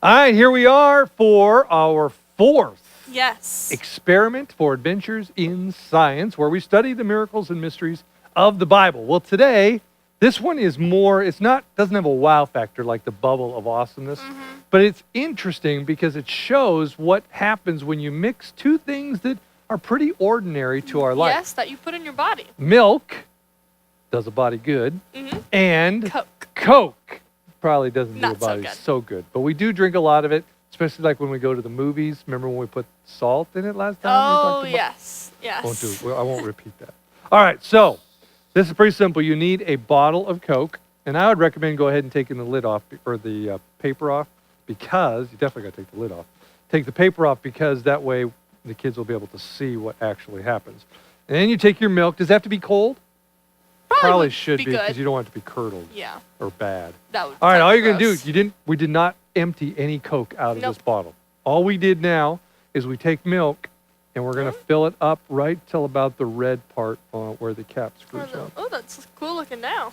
All right, here we are for our fourth experiment for Adventures in Science, where we study the miracles and mysteries of the Bible. Well, today, this one is more, doesn't have a wow factor like the bubble of awesomeness, but it's interesting because it shows what happens when you mix two things that are pretty ordinary to our life. Yes, that you put in your body. Milk does a body good, and Coke probably doesn't do a body so good. But we do drink a lot of it, especially like when we go to the movies. Remember when we put salt in it last time? Oh, yes. I won't repeat that. All right, so this is pretty simple. You need a bottle of Coke, and I would recommend go ahead and taking the lid off, or the paper off, because you definitely got to take the lid off. Take the paper off because that way the kids will be able to see what actually happens. And then you take your milk. Does it have to be cold? Probably should be because you don't want it to be curdled or bad. All right, all you're going to do, we did not empty any Coke out of this bottle. All we did now is we take milk and we're going to fill it up right till about the red part where the cap screws up. Oh, that's cool looking now.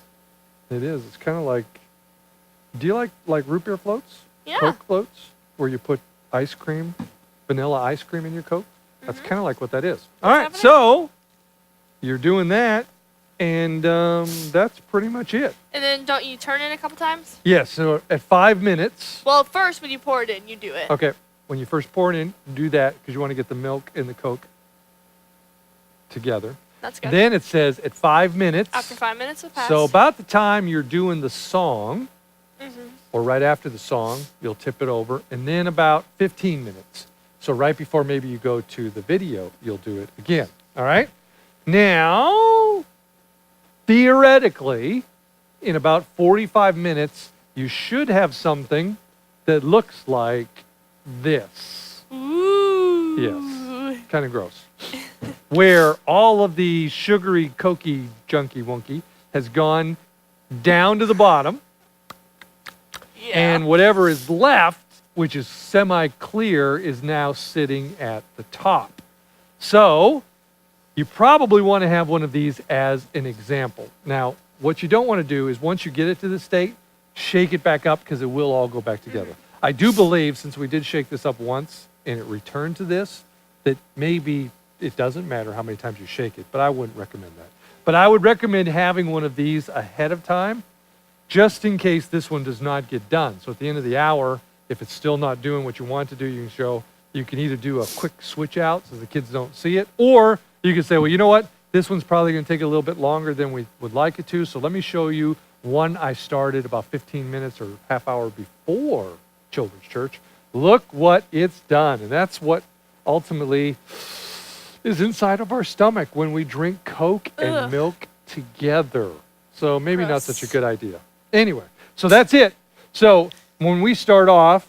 It is. It's kind of like, do you like root beer floats? Yeah. Coke floats where you put ice cream, vanilla ice cream in your Coke? That's kind of like what that is. All right, so you're doing that. And that's pretty much it. And then don't you turn it a couple times? Yes, so at 5 minutes. Well, first when you pour it in, you do it. Okay, when you first pour it in, do that because you want to get the milk and the Coke together. That's good. Then it says at 5 minutes. After 5 minutes have passed. So about the time you're doing the song, or right after the song, you'll tip it over. And then about 15 minutes. So right before maybe you go to the video, you'll do it again. All right? Now, theoretically, in about 45 minutes, you should have something that looks like this. Ooh. Yes, kind of gross. Where all of the sugary, cokey, junky wonky has gone down to the bottom. Yeah. And whatever is left, which is semi-clear, is now sitting at the top. So you probably want to have one of these as an example. Now, what you don't want to do is once you get it to this state, shake it back up because it will all go back together. I do believe, since we did shake this up once and it returned to this, that maybe it doesn't matter how many times you shake it, but I wouldn't recommend that. But I would recommend having one of these ahead of time just in case this one does not get done. So at the end of the hour, if it's still not doing what you want to do, you can either do a quick switch out so the kids don't see it, or you can say, well, you know what? This one's probably going to take a little bit longer than we would like it to, so let me show you one I started about 15 minutes or half hour before Children's Church. Look what it's done. And that's what ultimately is inside of our stomach when we drink Coke and milk together. So maybe not such a good idea. Anyway, so that's it. So when we start off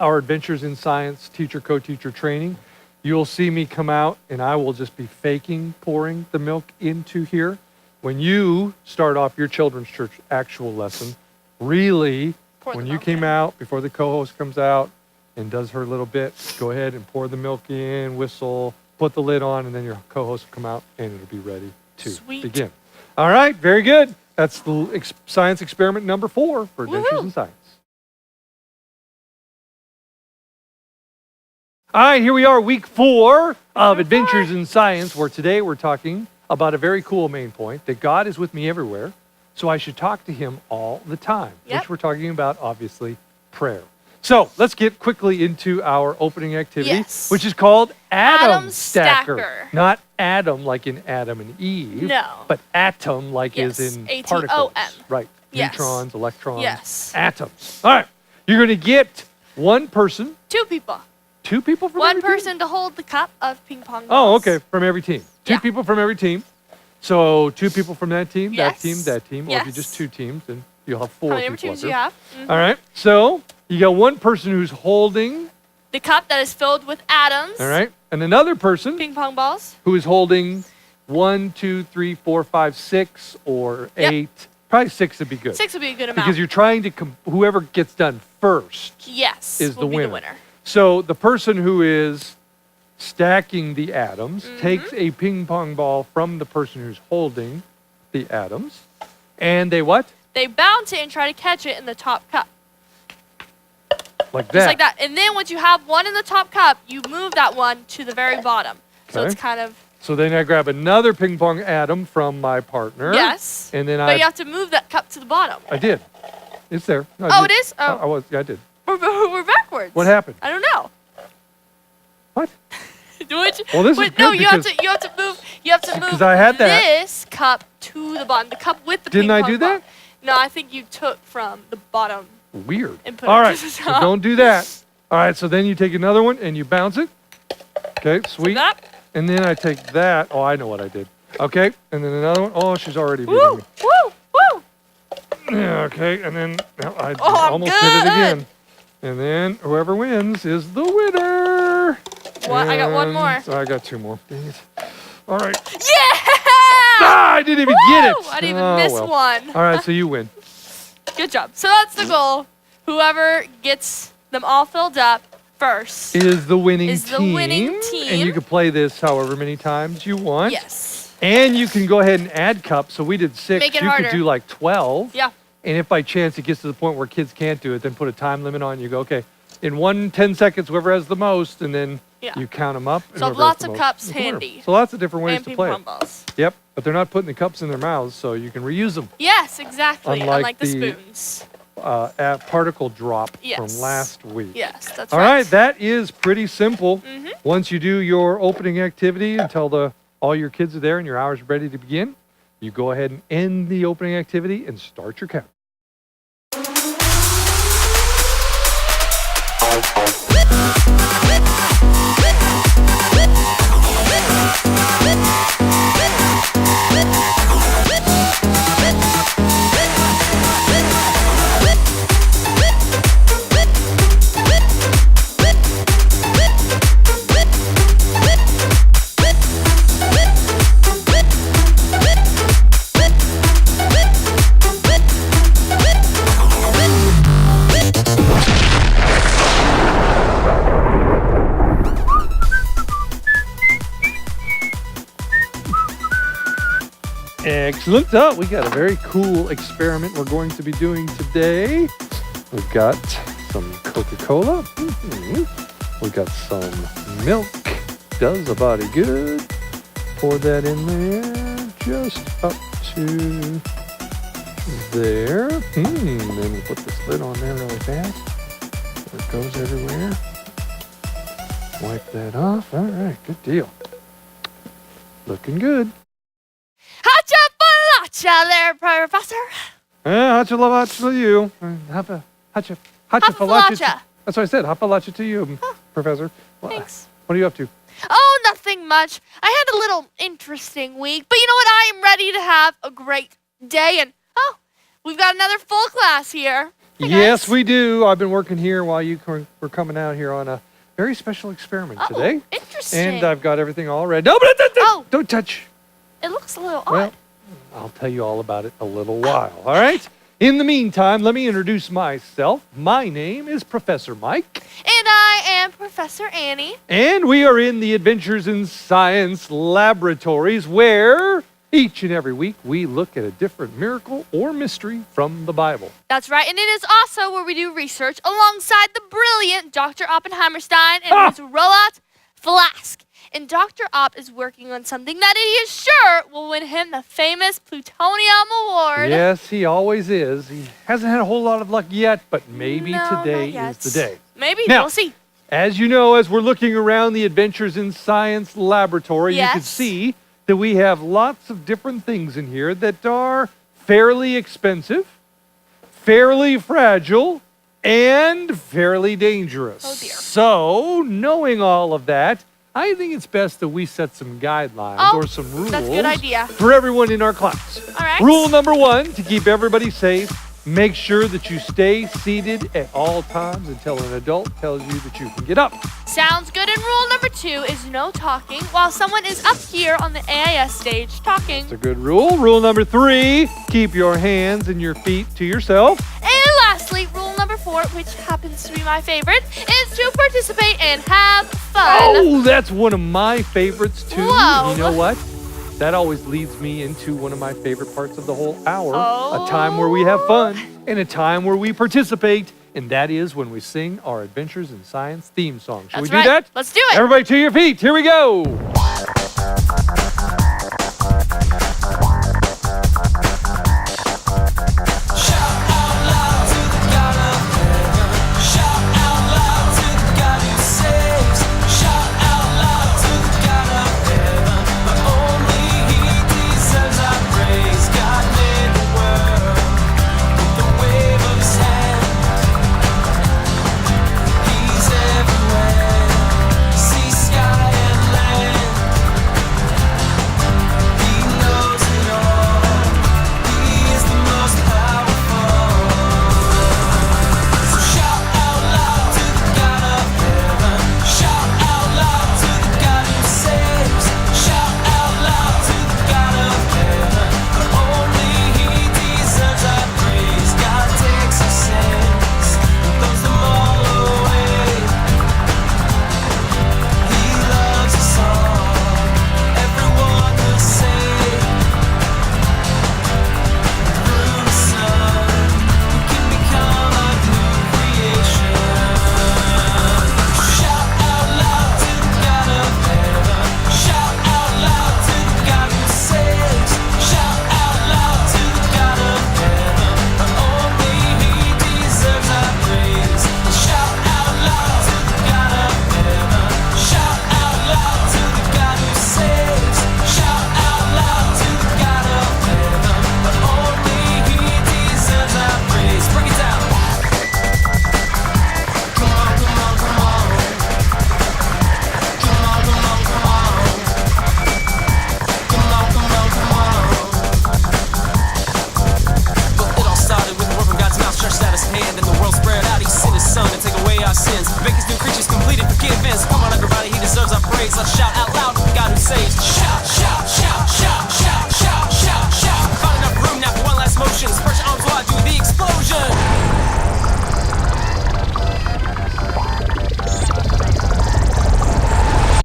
our Adventures in Science teacher, co-teacher training, you'll see me come out and I will just be faking pouring the milk into here. When you start off your Children's Church actual lesson, really, when you came out, before the co-host comes out and does her little bit, go ahead and pour the milk in, whistle, put the lid on, and then your co-host will come out and it'll be ready to begin. All right, very good. That's the science experiment number 4 for Adventures in Science. All right, here we are, week 4 of Adventures in Science, where today we're talking about a very cool main point, that God is with me everywhere, so I should talk to him all the time, which we're talking about, obviously, prayer. So let's get quickly into our opening activity, which is called Atom Stacker. Not atom like in Adam and Eve, but atom like is in particles. Right, neutrons, electrons, atoms. All right, you're going to get one person. 2 people. 2 people from every team? One person to hold the cup of ping pong balls. Oh, okay, from every team. 2 people from every team. So 2 people from that team, that team, that team. Or if you're just 2 teams, then you'll have 4 people. How many teams do you have? All right, so you got one person who's holding the cup that is filled with atoms. All right, and another person ping pong balls who is holding 1, 2, 3, 4, 5, 6, or 8. Probably 6 would be good. 6 would be a good amount. Because you're trying to, whoever gets done first is the winner. So the person who is stacking the atoms takes a ping pong ball from the person who's holding the atoms, and they what? They bounce it and try to catch it in the top cup. Like that. Just like that. And then once you have one in the top cup, you move that one to the very bottom. So Okay. it's kind of... So then I grab another ping pong atom from my partner. Yes. And then But you have to move that cup to the bottom. I did. It's there. No, Oh, did. it is? Oh. I did. We're backwards. What happened? I don't know. What? Well, this is no, good you have because- to move. You have to move 'Cause I had that. this cup to the bottom. The cup with the Didn't ping I pong do ball. that? No, I think you took from the bottom. Weird. And put All it right. to the So top. don't do that. All right. So then you take another one and you bounce it. Okay. Sweet. That. And then I take that. Oh, I know what I did. Okay. And then another one. Oh, she's already beating Woo! me. Woo! Woo! Yeah, okay. And then no, I Oh, I'm almost did it good. again. And then whoever wins is the winner. What? I got one And- more. So I got two more. Dang it. All right. Yeah! Ah, I didn't even get it. Woo! I didn't even Oh, miss well. one. All right. So you win. Good job. So that's the goal. Whoever gets them all filled up first. Is the winning Is the team. winning And team. you can play this however many times you want. Yes. And you can go ahead and add cups. So we did 6. Make it you harder. could do like 12. Yeah. And if by chance it gets to the point where kids can't do it, then put a time limit on. You go, okay, in 10 seconds, whoever has the most, and then Yeah. you count them up. And So whoever has lots the of most cups is the winner. handy. So lots of different ways And to ping play pong it. balls. Yep, but they're not putting the cups in their mouths, so you can reuse them. Yes, exactly. Unlike Unlike the the- spoons. At particle drop Yes. from last week. Yes, that's All right. right, that is pretty simple. Mhm. Once you do your opening activity until all your kids are there and your hours are ready to begin, you go ahead and end the opening activity and start your count. Excellent. Oh, we got a very cool experiment we're going to be doing today. We've got some Coca-Cola. We've got some milk. Does the body good. Pour that in there just up to there. Then we'll put this lid on there really fast. So it goes everywhere. Wipe that off. All right, good deal. Looking good. Hacha falacha there, Professor. Hacha lavacha to you. Hacha Hafalacha. That's what I said. Hafalacha to you, Professor. Thanks. What are you up to? Oh, nothing much. I had a little interesting week, but you know what? I am ready to have a great day. And oh, we've got another full class here. Hey, Yes, guys. we do. I've been working here while you were coming out here on a very special experiment Oh, today. interesting. And I've got everything all ready. No, but Oh. don't touch. It looks a little Well, odd. I'll tell you all about it a little while. All right? In the meantime, let me introduce myself. My name is Professor Mike. And I am Professor Annie. And we are in the Adventures in Science laboratories where each and every week we look at a different miracle or mystery from the Bible. That's right. And it is also where we do research alongside the brilliant Dr. Oppenheimerstein and Ah! his robot Flask. And Dr. Opp is working on something that he is sure will win him the famous Plutonium Award. Yes, he always is. He hasn't had a whole lot of luck yet, but maybe No, today not yet. is the day. Maybe. Now- We'll see. As you know, as we're looking around the Adventures in Science laboratory, you can Yes. see that we have lots of different things in here that are fairly expensive, fairly fragile, and fairly dangerous. Oh, dear. So, knowing all of that, I think it's best that we set some guidelines Oh, or some rules that's a good idea. for everyone in our class. All right. Rule number 1, to keep everybody safe, make sure that you stay seated at all times until an adult tells you that you can get up. Sounds good. And rule number 2 is no talking while someone is up here on the AIS stage talking. It's a good rule. Rule number 3, keep your hands and your feet to yourself. And lastly, rule number 4, which happens to be my favorite, is to participate and have fun. Oh, that's one of my favorites too. Whoa. You know what? That always leads me into one of my favorite parts of the whole hour. Oh. A time where we have fun and a time where we participate and that is when we sing our Adventures in Science theme song. Shall we That's do right. that? Let's do it. Everybody to your feet. Here we go. Let's shout out loud for the God who saves. Shout, shout, shout, shout, shout, shout, shout, shout. Find enough room now for one last motion. Spread your arms wide, do the explosion.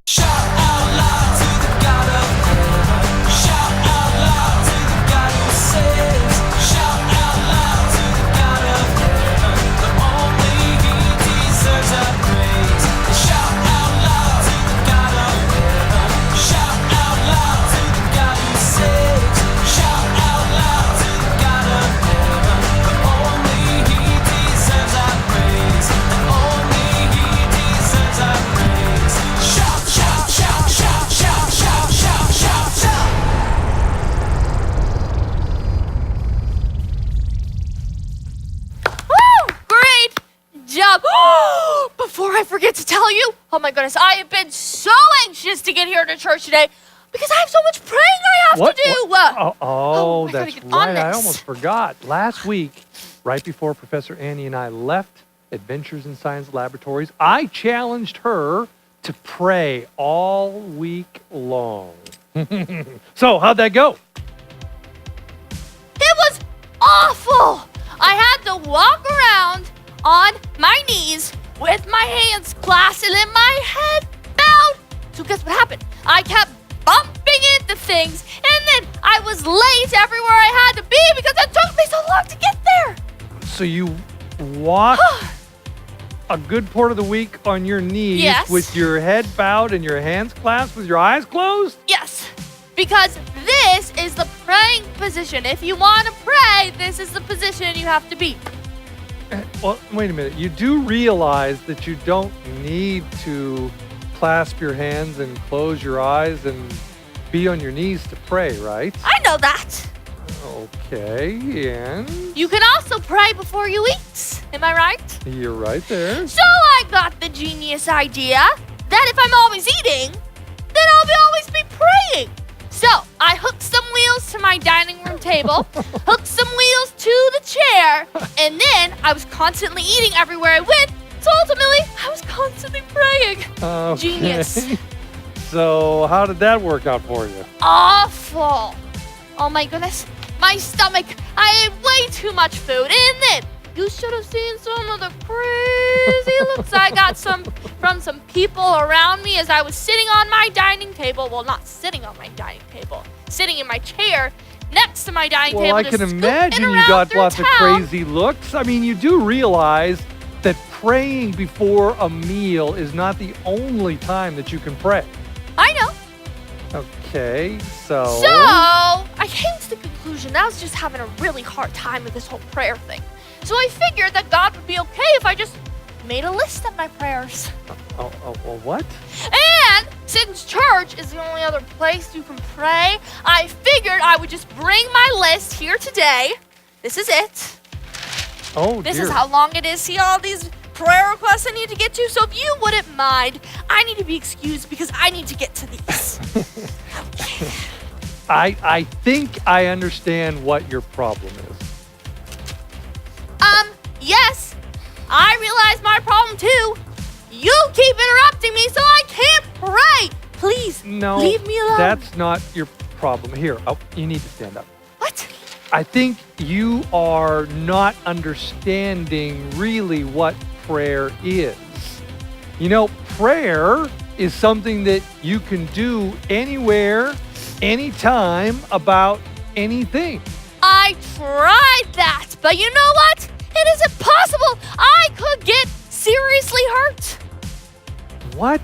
Shout out loud to the God of heaven. Shout out loud to the God who saves. Shout out loud to the God of heaven. The only He deserves our praise. Shout out loud to the God of heaven. Shout out loud to the God who saves. Shout out loud to the God of heaven. The only He deserves our praise. The only He deserves our praise. Shout, shout, shout, shout, shout, shout, shout, shout, shout. Woo! Great job. Before I forget to tell you, oh my goodness, I have been so anxious to get here to church today because I have so much praying I have to do. Oh, I gotta that's get on right. I this. almost forgot. Last week, right before Professor Annie and I left Adventures in Science Laboratories, I challenged her to pray all week long. So, how'd that go? It was awful. I had to walk around on my knees with my hands clasped and then my head bowed. So guess what happened? I kept bumping into things and then I was late everywhere I had to be because it took me so long to get there. So you walked a good part of the week on your knees Yes. with your head bowed and your hands clasped with your eyes closed? Yes, because this is the praying position. If you want to pray, this is the position you have to be. Well, wait a minute. You do realize that you don't need to clasp your hands and close your eyes and be on your knees to pray, right? I know that. Okay, and You can also pray before you eat. Am I right? you're right there. So I got the genius idea that if I'm always eating, then I'll always be praying. So I hooked some wheels to my dining room table, hooked some wheels to the chair, and then I was constantly eating everywhere I went. So ultimately, I was constantly praying. Okay. Genius. So how did that work out for you? Awful. Oh my goodness. My stomach. I ate way too much food. And then you should have seen some of the crazy looks I got from some people around me as I was sitting on my dining table. Well, not sitting on my dining table. Sitting in my chair next to my dining Well, table. I just can scooping imagine you around got through lots of town. crazy looks. I mean, you do realize that praying before a meal is not the only time that you can pray. I know. Okay, so... So, I came to the conclusion that I was just having a really hard time with this whole prayer thing. So I figured that God would be okay if I just made a list of my prayers. Oh, what? And since church is the only other place you can pray, I figured I would just bring my list here today. This is it. Oh, This dear. is how long it is. See all these prayer requests I need to get to? So if you wouldn't mind, I need to be excused because I need to get to these. I think I understand what your problem is. Yes, I realize my problem too. You keep interrupting me so I can't pray. Please, No, leave me alone. that's not your problem. Here, you need to stand up. What? I think you are not understanding really what prayer is. You know, prayer is something that you can do anywhere, anytime, about anything. I tried that, but you know what? It isn't possible. I could get seriously hurt. What?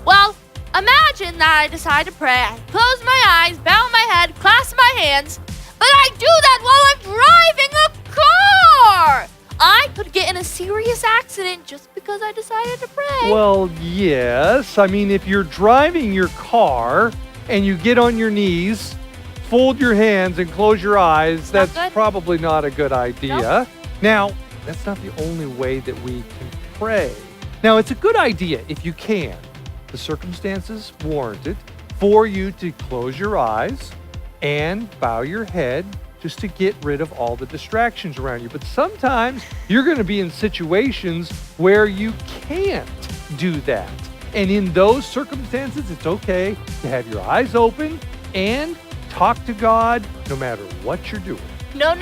Well, imagine that I decide to pray. I close my eyes, bow my head, clasp my hands, but I do that while I'm driving a car. I could get in a serious accident just because I decided to pray. Well, yes. I mean, if you're driving your car and you get on your knees, fold your hands and close your eyes, Not that's good. probably not a good idea. Nope. Now, that's not the only way that we can pray. Now, it's a good idea if you can. The circumstances warrant it for you to close your eyes and bow your head just to get rid of all the distractions around you. But sometimes you're going to be in situations where you can't do that. And in those circumstances, it's okay to have your eyes open and talk to God no matter what you're doing. No,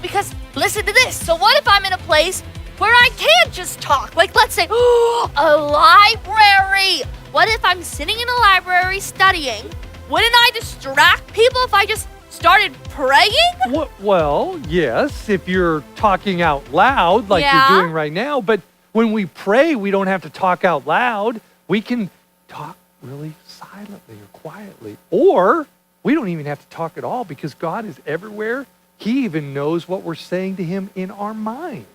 because listen to this. So what if I'm in a place where I can't just talk? Like, let's say, a library. What if I'm sitting in a library studying? Wouldn't I distract people if I just started praying? Well, yes, if you're talking out loud like Yeah. you're doing right now. But when we pray, we don't have to talk out loud. We can talk really silently or quietly. Or we don't even have to talk at all because God is everywhere. He even knows what we're saying to him in our mind.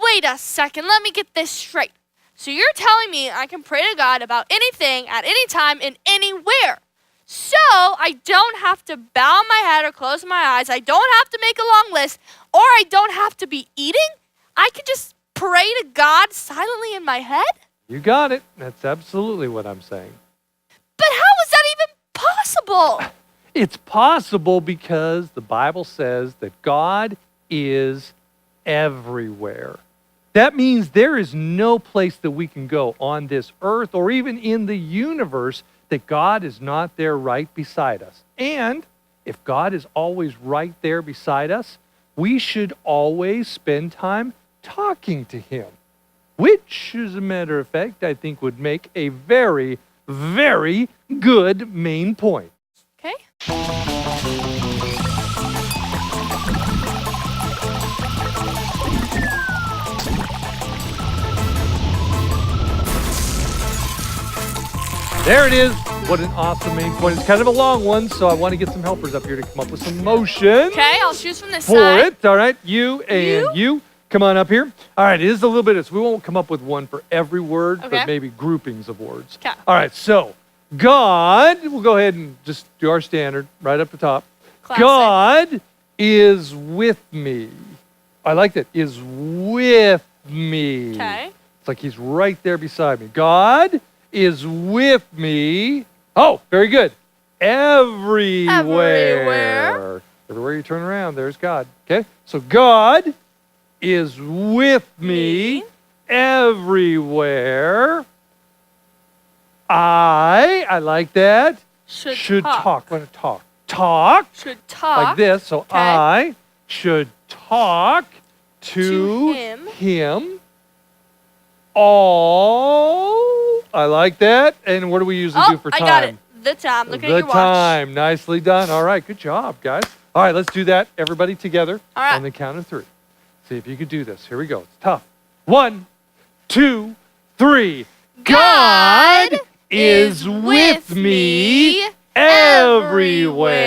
Wait a second, let me get this straight. So you're telling me I can pray to God about anything at any time and anywhere. So I don't have to bow my head or close my eyes. I don't have to make a long list, or I don't have to be eating. I can just pray to God silently in my head? You got it. That's absolutely what I'm saying. But how is that even possible? It's possible because the Bible says that God is everywhere. That means there is no place that we can go on this earth or even in the universe that God is not there right beside us. And if God is always right there beside us, we should always spend time talking to him, which, as a matter of fact, I think would make a very, very good main point. Okay. There it is. What an awesome main point. It's kind of a long one, so I want to get some helpers up here to come up with some motion Okay, I'll choose from this for side. it. All right, you and you. Come on up here. All right, it is a little bit, so we won't come up with one for every word, Okay. but maybe groupings of words. Okay. All right, so God, we'll go ahead and just do our standard right up the top. Classic. God is with me. I like that. Is with me. Okay. It's like he's right there beside me. God is with me. Oh, very good. Everywhere. Everywhere. Everywhere you turn around, there's God. Okay? So God is with me Me. everywhere. I like that. Should talk. Let it talk. Talk Should talk. like this. So Okay. I should talk To him. him. All. I like that. And what do we usually do Oh, for I time? got it. The time. Look at The your watch. time. Nicely done. All right. Good job, guys. All right. Let's do that. Everybody together. All right. On the count of 3. See if you could do this. Here we go. It's tough. 1, 2, 3. God is with me everywhere.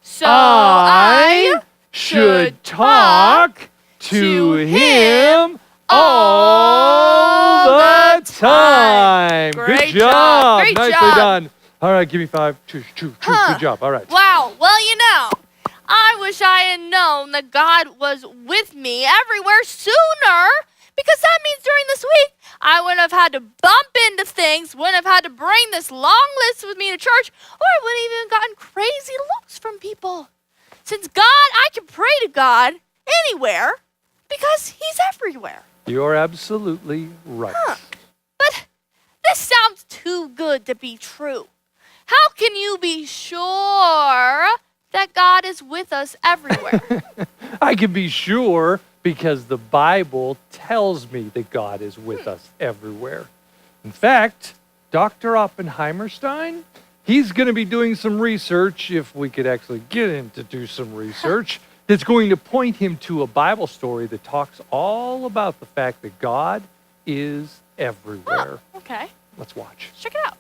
So I should talk to him all the time. Great Good job. Great Nicely job. done. All right, give me 5. Choo. Good job. All right. Wow. Well, I wish I had known that God was with me everywhere sooner, because that means during this week I wouldn't have had to bump into things, wouldn't have had to bring this long list with me to church, or I wouldn't have even gotten crazy looks from people. Since I can pray to God anywhere because he's everywhere. You're absolutely right. But this sounds too good to be true. How can you be sure that God is with us everywhere? I can be sure because the Bible tells me that God is with us everywhere. In fact, Dr. Oppenheimerstein, he's going to be doing some research, if we could actually get him to do some research, that's going to point him to a Bible story that talks all about the fact that God is everywhere. Okay. Let's watch. Check it out.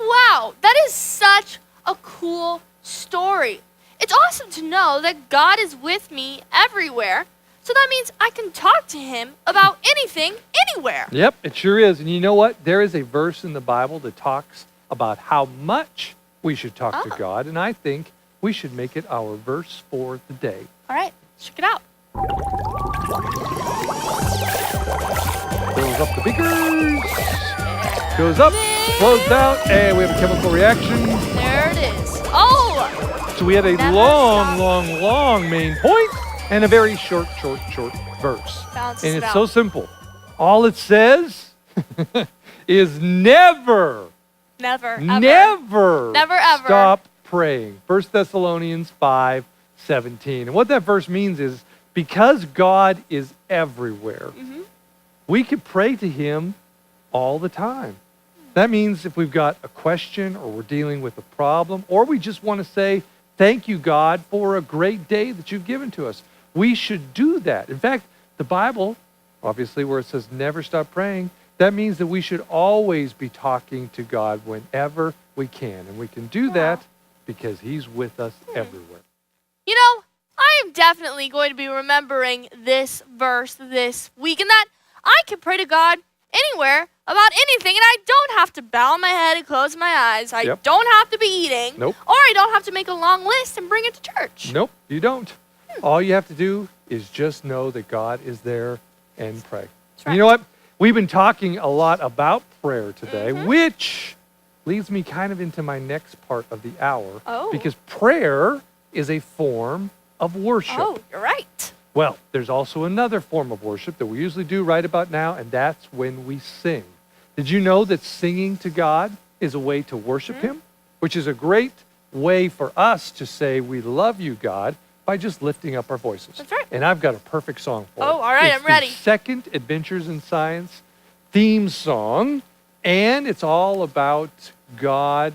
Wow, that is such a cool story. It's awesome to know that God is with me everywhere. So that means I can talk to him about anything, anywhere. Yep, it sure is. And you know what? There is a verse in the Bible that talks about how much we should talk to God. And I think we should make it our verse for the day. All right, check it out. Fills up the beakers. Goes up, slows down, and we have a chemical reaction. There it is. Oh! So we had a Never long, stop. long main point and a very short verse. Bounces And it it's out. so simple. All it says is never Never, ever. Never ever. stop praying. 1 Thessalonians 5:17. And what that verse means is because God is everywhere, we can pray to him all the time. That means if we've got a question or we're dealing with a problem or we just want to say, thank you, God, for a great day that you've given to us, we should do that. In fact, the Bible, obviously, where it says never stop praying, that means that we should always be talking to God whenever we can. And we can do that because he's with us everywhere. I am definitely going to be remembering this verse this week, and that I can pray to God anywhere about anything, and I don't have to bow my head and close my eyes. I don't have to be eating. Nope. Or I don't have to make a long list and bring it to church. Nope, you don't. All you have to do is just know that God is there and pray. That's right. You know what? We've been talking a lot about prayer today, which leads me kind of into my next part of the hour. Oh. Because prayer is a form of worship. Oh, you're right. Well, there's also another form of worship that we usually do right about now, and that's when we sing. Did you know that singing to God is a way to worship him? Which is a great way for us to say we love you, God, by just lifting up our voices. That's right. And I've got a perfect song for it. Oh, all right, It's I'm ready. the second Adventures in Science theme song, and it's all about God.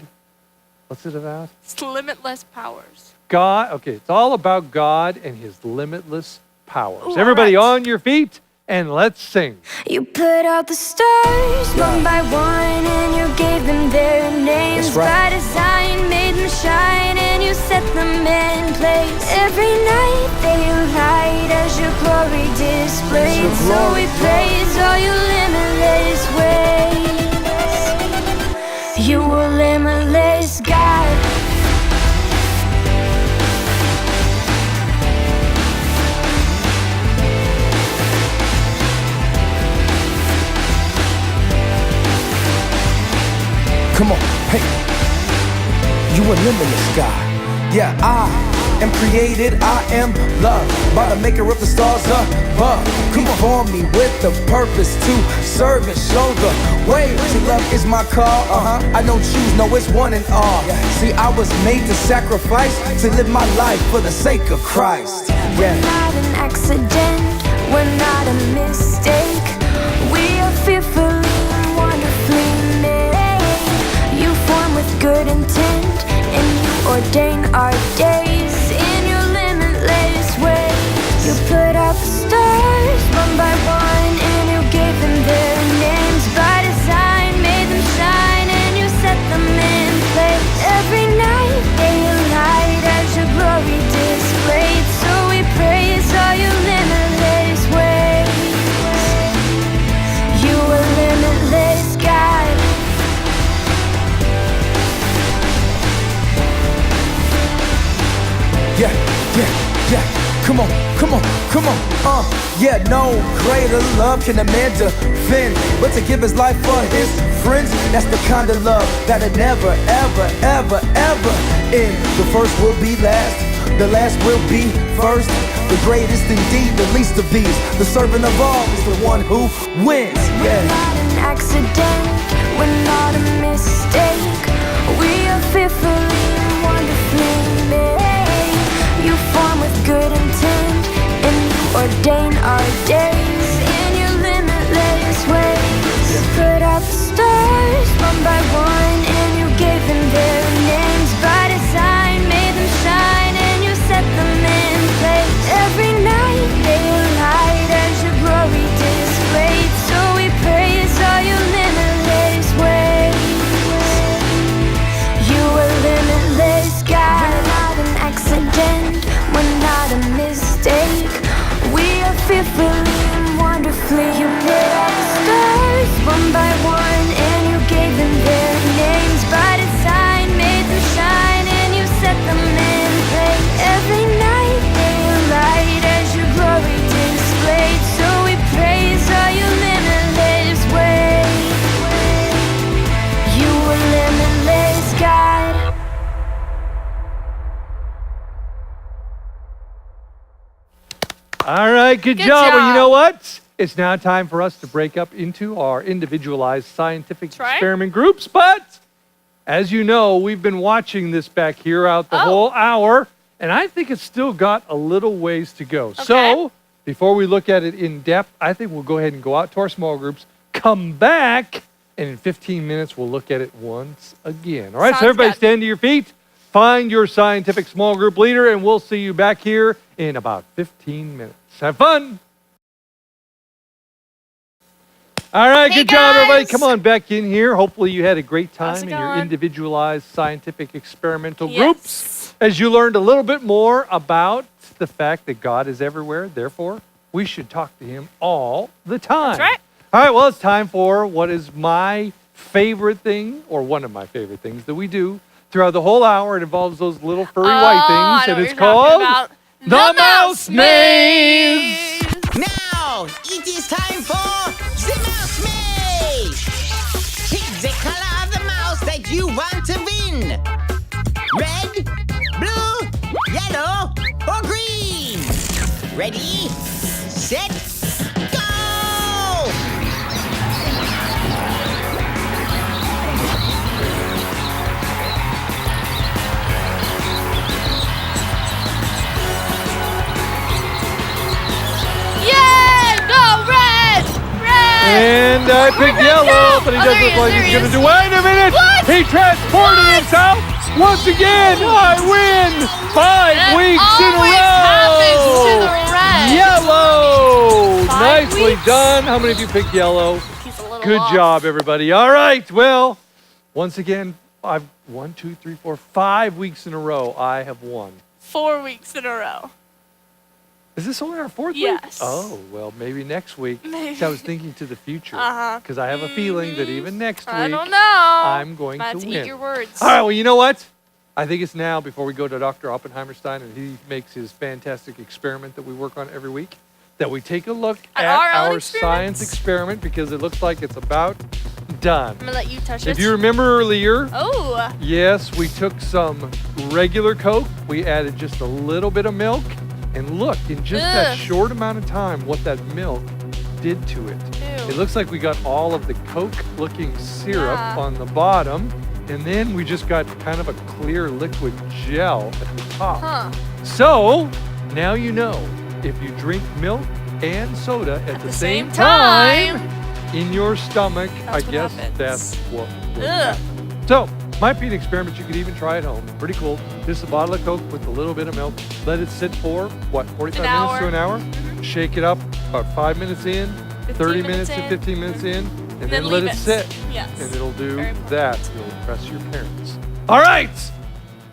What's it about? It's limitless powers. God. Okay, it's all about God and his limitless powers. Ooh, all Everybody right. on your feet, and let's sing. You put out the stars one by one, and you gave them their names. That's right. By design, made them shine, and you set them in place. Every night they light as your glory displays. Your So glory. we praise all your limitless ways. You are limitless, God. Come on, hey. You a limitless God. Yeah, I am created, I am loved by the maker of the stars above. Come on, form me with the purpose to serve and show the way. To love is my call, I don't choose, no, it's one and all. See, I was made to sacrifice, to live my life for the sake of Christ. We're not an accident, we're not a mistake. We are fearfully and wonderfully made. You form with good intent, and you ordain our days in your limitless ways. You put out the Yeah, come on, come on, come on. Yeah, no greater love can a man defend, but to give his life for his friends. That's the kind of love that'll never, ever, ever, ever end. The first will be last, the last will be first. The greatest indeed, the least of these. The servant of all is the one who wins. We're Yeah. not an accident, we're not a mistake. We are fearfully and wonderfully made. You form with good intent, and you ordain our days in your limitless ways. You put out the stars one by one, and you gave them their names by design, made them shine, and you set them in place. Every night they light as your glory displayed. So we praise all your limitless ways. You are limitless, God. We're not an accident, we're not a mistake. We are fearfully and wonderfully. You put out the stars one by one, and you gave them their names by design, made them shine, and you set them in place. Every night they light as your glory displayed. So we praise all your limitless ways. You are limitless, God. All right, good Good job. Well, you job. know what? It's now time for us to break up into our individualized scientific That's right. experiment groups. But as you know, we've been watching this back here out the Oh. whole hour, and I think it's still got a little ways to go. Okay. So before we look at it in depth, I think we'll go ahead and go out to our small groups, come back, and in 15 minutes, we'll look at it once again. All right, so Sounds everybody good. stand to your feet, find your scientific small group leader, and we'll see you back here in about 15 minutes. Have fun. All right, Hey, good job, everybody. guys. Come on back in here. Hopefully you had a great How's time it in your going? individualized scientific experimental Yes. groups as you learned a little bit more about the fact that God is everywhere. Therefore, we should talk to him all the time. That's right. All right, well, it's time for what is my favorite thing, or one of my favorite things that we do throughout the whole hour. It involves those little furry white Oh, I things, know and what it's you're talking called about. the Mouse Maze. Now, it is time for the Mouse Maze! Pick the color of the mouse that you want to win. Red, blue, yellow, or green. Ready, set, go! Yeah, go red, red. And I picked yellow, but he Oh, doesn't there look like he is, he's there going he to do. Wait a minute! What? He transported himself once again. I win 5 That weeks in a always happens to row. the red. Yellow. 5 Nicely weeks. done. How many of you picked yellow? He's a little Good off. job, everybody. All right. Well, once again, I've 1, 2, 3, 4, 5 weeks in a row. I have won. 4 weeks in a row. Is this only our 4th week? Yes. Oh, well, maybe next week. Maybe. See, I was thinking to the future. Uh-huh. Because I have a feeling that even next week, I don't know. I'm going About to eat win. your words. All right, well, you know what? I think it's now, before we go to Dr. Oppenheimerstein and he makes his fantastic experiment that we work on every week, that we take a look At at our own our science experiments? experiment, because it looks like it's about done. I'm gonna let you touch it. If you remember earlier, Oh, yes, we took some regular Coke, we added just a little bit of milk, and look, in just that Ugh. short amount of time, what that milk did to it. Ew. It looks like we got all of the Coke-looking syrup Yeah. on the bottom, and then we just got kind of a clear liquid gel at the top. huh. So, now you know, if you drink milk and soda at the same same time time, in your stomach, That's I what guess happens. that's what will Ugh. happen. So, might be an experiment you could even try at home. Pretty cool. Just a bottle of Coke with a little bit of milk. Let it sit for, what, 45 An minutes hour. to an hour? Shake it up about 5 minutes in, 30 minutes minutes to in. 15 minutes in, and then then let leave it it. sit. Yes. And it'll do Very important. that. It'll impress your parents. All right.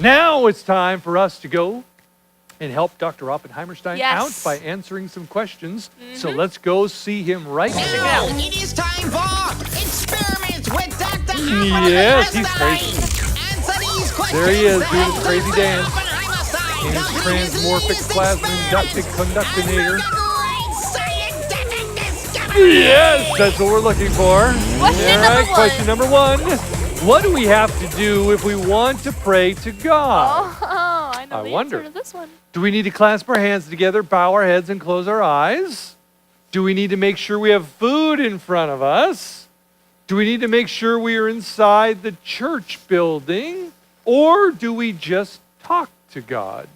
Now it's time for us to go and help Dr. Oppenheimerstein Yes. out by answering some questions. So let's go see him right it now. out. Now, it is time for experiments with Dr. Yes, he's Oppenheimer. crazy. Answer these questions. There he is, doing his and crazy the dance. Oppenheimer sign. became transmorphic plasma inductive conductinator. Yes, that's what we're looking for. Question All number right, one. question number 1. What do we have to do if we want to pray to God? Oh, I know I the wonder. answer to this one. Do we need to clasp our hands together, bow our heads, and close our eyes? Do we need to make sure we have food in front of us? Do we need to make sure we are inside the church building? Or do we just talk to God?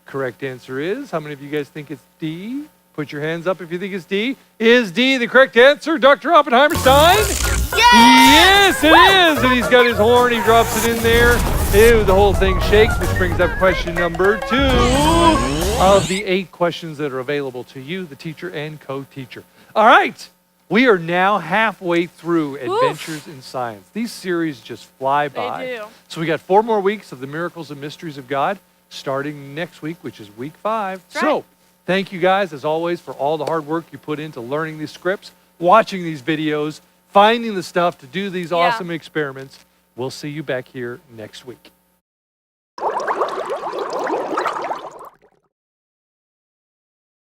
Correct answer is, how many of you guys think it's D? Put your hands up if you think it's D. Is D the correct answer, Dr. Oppenheimerstein? Yes, it is. And he's got his horn. He drops it in there. Ew, the whole thing shakes, which brings up question number 2 of the 8 questions that are available to you, the teacher and co-teacher. All right. We are now halfway through Adventures in Science. These series just fly by. They do. So we got 4 more weeks of the miracles and mysteries of God, starting next week, which is week 5. That's So right. thank you guys, as always, for all the hard work you put into learning these scripts, watching these videos, finding the stuff to do these Yeah. awesome experiments. We'll see you back here next week.